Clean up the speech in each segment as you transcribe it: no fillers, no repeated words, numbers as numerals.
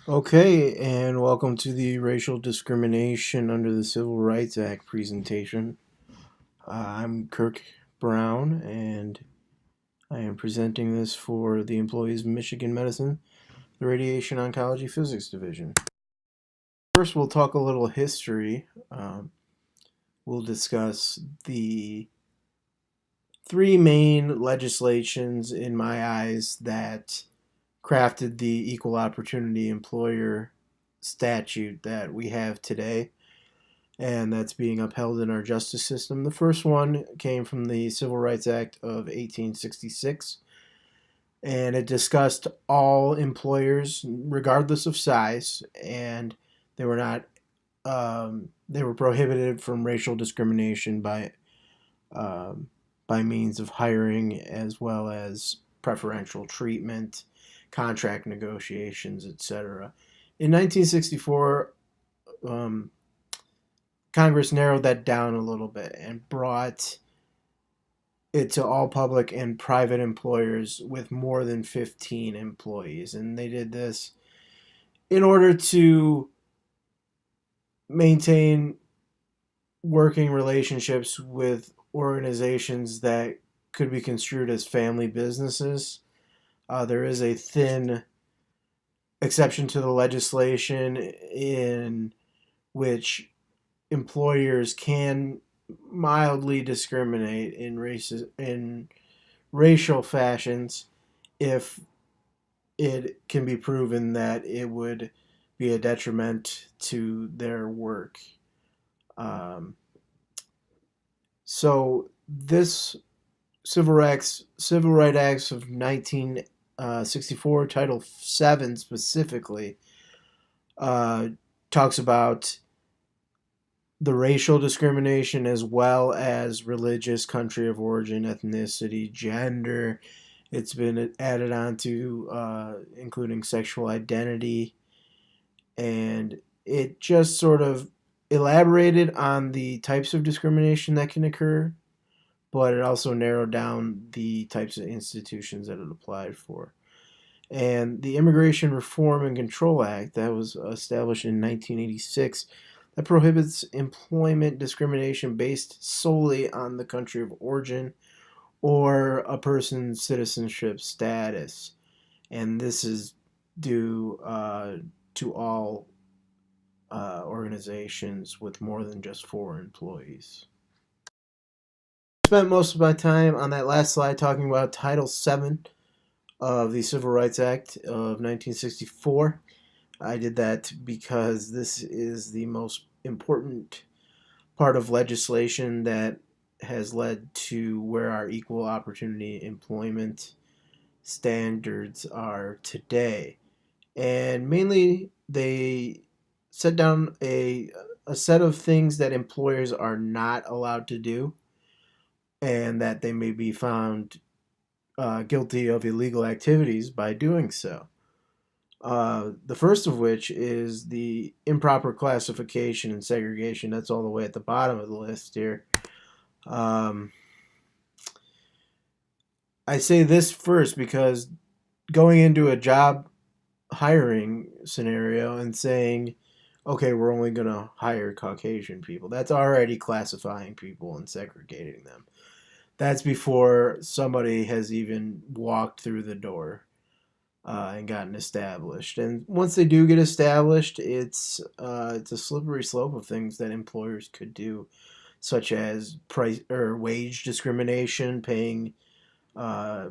Okay, and welcome to the Racial Discrimination under the Civil Rights Act presentation. I'm Kirk Brown, and I am presenting this for the employees of Michigan Medicine, the Radiation Oncology Physics Division. First, we'll talk a little history. We'll discuss the three main legislations, in my eyes, that crafted the equal opportunity employer statute that we have today, and that's being upheld in our justice system. The first one came from the Civil Rights Act of 1866, and it discussed all employers, regardless of size, and they were not they were prohibited from racial discrimination by means of hiring, as well as preferential treatment, contract negotiations, etc. In 1964, um, Congress narrowed that down a little bit and brought it to all public and private employers with more than 15 employees. And they did this in order to maintain working relationships with organizations that could be construed as family businesses. There is a thin exception to the legislation in which employers can mildly discriminate in racial fashions if it can be proven that it would be a detriment to their work. Um, so this Civil Rights Acts of 1964, Title 7 specifically, uh, talks about the racial discrimination as well as religious, country of origin, ethnicity, gender. It's been added on to including sexual identity, and it just sort of elaborated on the types of discrimination that can occur, but it also narrowed down the types of institutions that it applied for. And the Immigration Reform and Control Act, that was established in 1986, that prohibits employment discrimination based solely on the country of origin or a person's citizenship status. And this is due to all organizations with more than just 4 employees. I spent most of my time on that last slide talking about Title VII of the Civil Rights Act of 1964. I did that because this is the most important part of legislation that has led to where our equal opportunity employment standards are today. And mainly, they set down a set of things that employers are not allowed to do, and that they may be found guilty of illegal activities by doing so. The first of which is the improper classification and segregation. That's all the way at the bottom of the list here. Um, I say this first because going into a job hiring scenario and saying, okay, we're only going to hire Caucasian people, that's already classifying people and segregating them. That's before somebody has even walked through the door and gotten established. And once they do get established, it's a slippery slope of things that employers could do, such as price or wage discrimination, paying uh,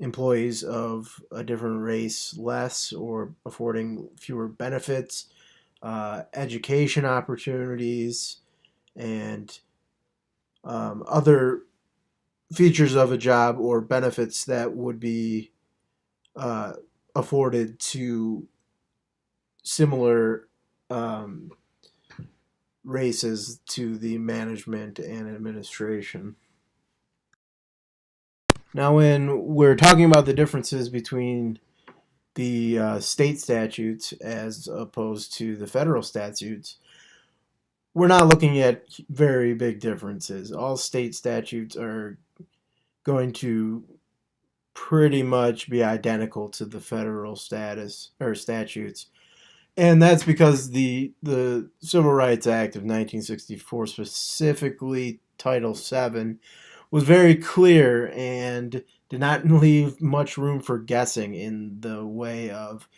employees of a different race less or affording fewer benefits, education opportunities, and other features of a job or benefits that would be uh, afforded to similar um, races to the management and administration. Now, when we're talking about the differences between the state statutes as opposed to the federal statutes, we're not looking at very big differences. All state statutes are going to pretty much be identical to the federal status or statutes. And that's because the Civil Rights Act of 1964, specifically Title VII, was very clear and did not leave much room for guessing in the way of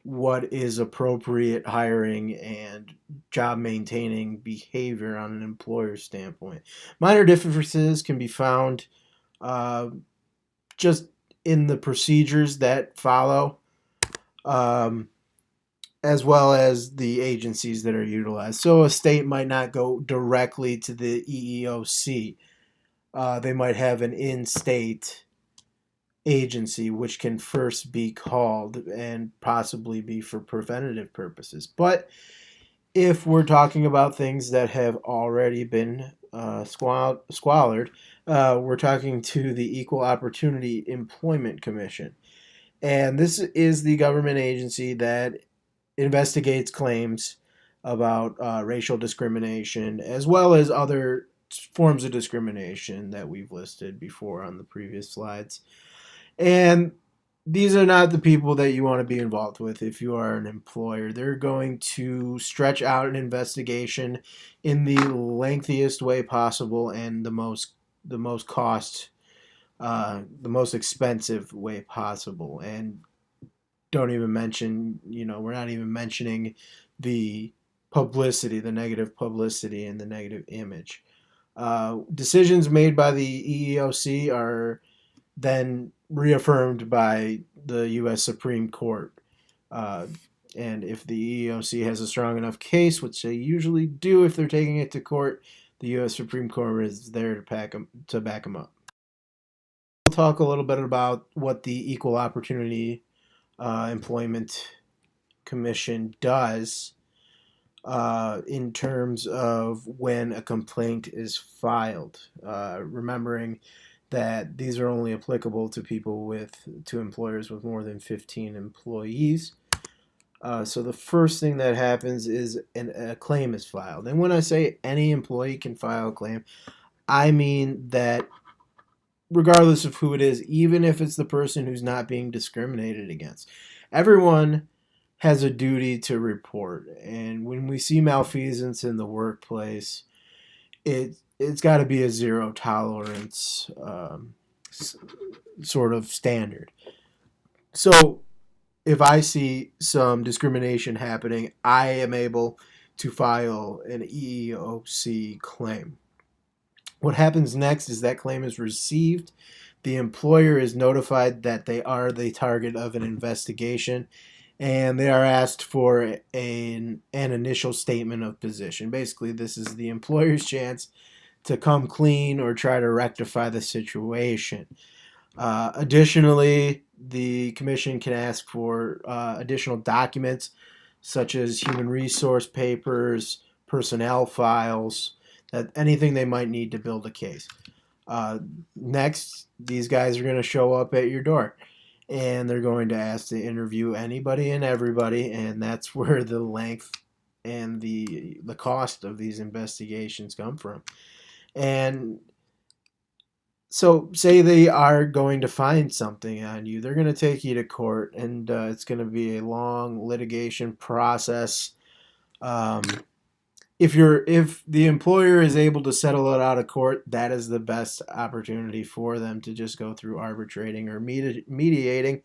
what is appropriate hiring and job maintaining behavior on an employer standpoint. Minor differences can be found uh, just in the procedures that follow, um, as well as the agencies that are utilized. So a state might not go directly to the EEOC. They might have an in-state agency which can first be called and possibly be for preventative purposes. But if we're talking about things that have already been squallered, we're talking to the Equal Opportunity Employment Commission. And this is the government agency that investigates claims about racial discrimination as well as other forms of discrimination that we've listed before on the previous slides. And these are not the people that you want to be involved with if you are an employer. They're going to stretch out an investigation in the lengthiest way possible and the most expensive way possible. And don't even mention, we're not even mentioning the publicity, the negative publicity and the negative image. Decisions made by the EEOC are then reaffirmed by the U.S. Supreme Court. And if the EEOC has a strong enough case, which they usually do if they're taking it to court, the U.S. Supreme Court is there to back them up. We'll talk a little bit about what the Equal Opportunity Employment Commission does in terms of when a complaint is filed. Remembering that these are only applicable to employers with more than 15 employees. So the first thing that happens is a claim is filed. And when I say any employee can file a claim, I mean that regardless of who it is, even if it's the person who's not being discriminated against, everyone has a duty to report. And when we see malfeasance in the workplace, it's got to be a zero tolerance sort of standard. So if I see some discrimination happening, I am able to file an EEOC claim. What happens next is that claim is received. The employer is notified that they are the target of an investigation, and they are asked for an initial statement of position. Basically, this is the employer's chance to come clean or try to rectify the situation. Additionally, the commission can ask for additional documents such as human resource papers, personnel files, anything they might need to build a case. Next, these guys are going to show up at your door and they're going to ask to interview anybody and everybody, and that's where the length and the cost of these investigations come from. And so say they are going to find something on you. They're going to take you to court, and it's going to be a long litigation process. If the employer is able to settle it out of court, that is the best opportunity for them to just go through arbitrating or mediating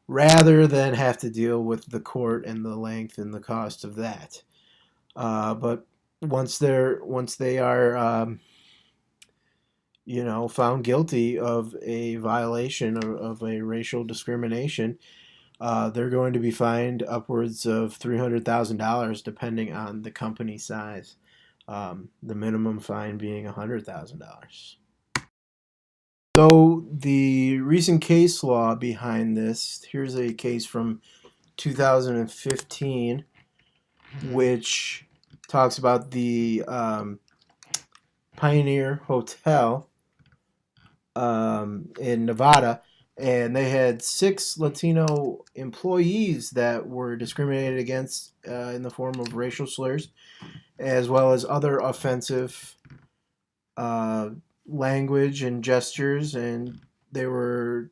rather than have to deal with the court and the length and the cost of that. But once they are found guilty of a violation of a racial discrimination, they're going to be fined upwards of $300,000 depending on the company size. The minimum fine being $100,000. So the recent case law behind this, here's a case from 2015, which talks about the Pioneer Hotel in Nevada, and they had 6 Latino employees that were discriminated against in the form of racial slurs, as well as other offensive language and gestures, and they were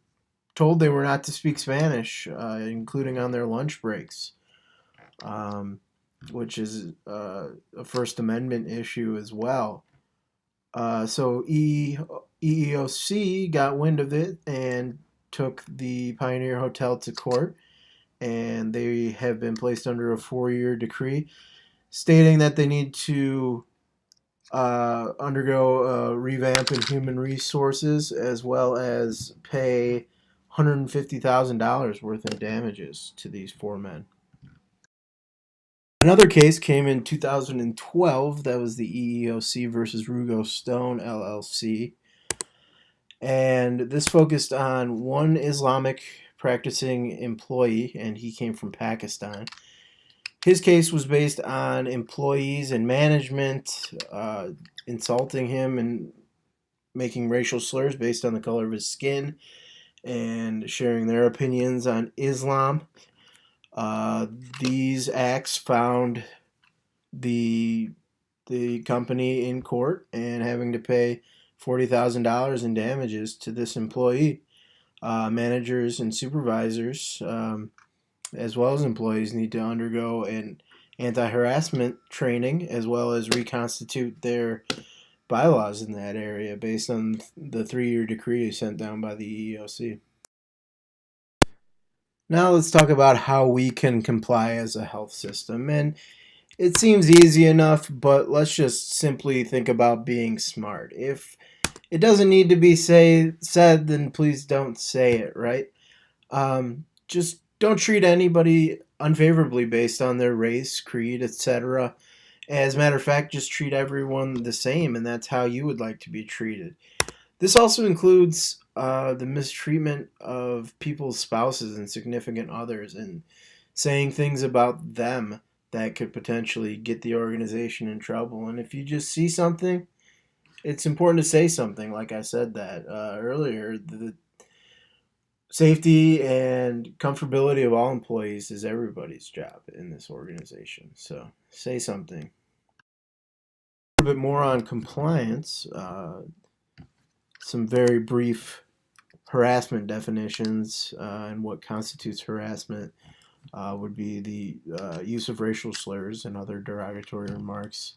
told they were not to speak Spanish, including on their lunch breaks, which is a First Amendment issue as well. So EEOC got wind of it and took the Pioneer Hotel to court, and they have been placed under a 4-year decree stating that they need to undergo a revamp in human resources as well as pay $150,000 worth in damages to these 4 men. Another case came in 2012. That was the EEOC versus Rugo Stone LLC. And this focused on one Islamic practicing employee, and he came from Pakistan. His case was based on employees and management insulting him and making racial slurs based on the color of his skin and sharing their opinions on Islam. These acts found the company in court and having to pay $40,000 in damages to this employee. Managers and supervisors, as well as employees, need to undergo an anti-harassment training as well as reconstitute their bylaws in that area based on the 3-year decree sent down by the EEOC. Now let's talk about how we can comply as a health system. And it seems easy enough, but let's just simply think about being smart. If it doesn't need to be said, then please don't say it, right? Just don't treat anybody unfavorably based on their race, creed, etc. As a matter of fact, just treat everyone the same, and that's how you would like to be treated. This also includes the mistreatment of people's spouses and significant others and saying things about them that could potentially get the organization in trouble. And if you just see something, it's important to say something. Like I said that earlier, the safety and comfortability of all employees is everybody's job in this organization. So say something. A little bit more on compliance. Some very brief harassment definitions and what constitutes harassment would be the use of racial slurs and other derogatory remarks.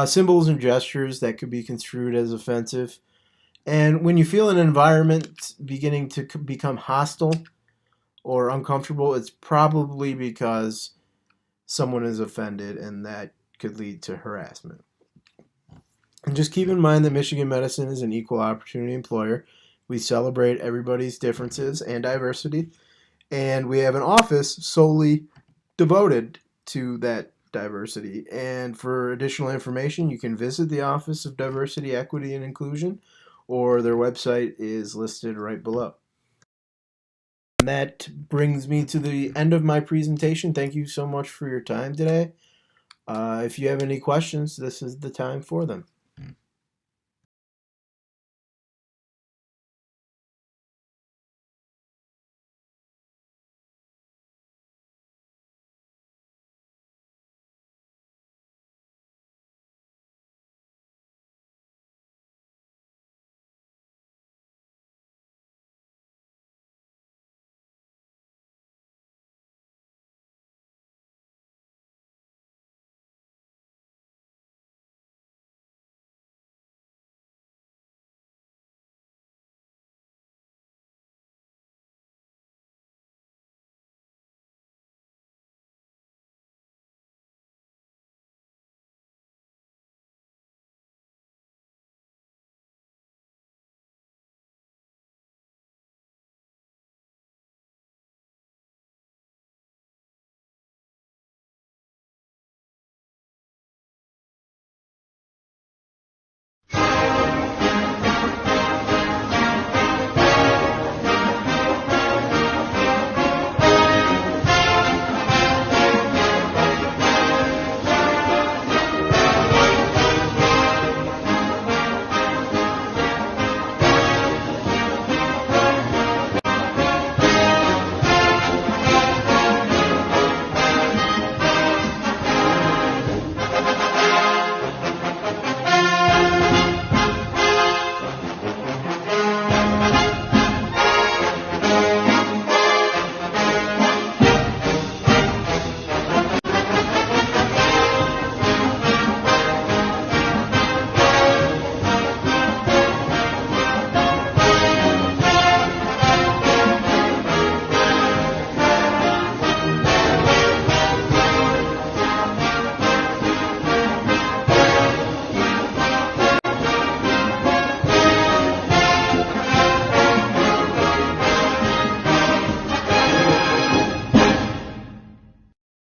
Symbols and gestures that could be construed as offensive. And when you feel an environment beginning to become hostile or uncomfortable, it's probably because someone is offended, and that could lead to harassment. And just keep in mind that Michigan Medicine is an equal opportunity employer. We celebrate everybody's differences and diversity, and we have an office solely devoted to that diversity. And for additional information, you can visit the Office of Diversity, Equity, and Inclusion, or their website is listed right below. And that brings me to the end of my presentation. Thank you so much for your time today. If you have any questions, this is the time for them.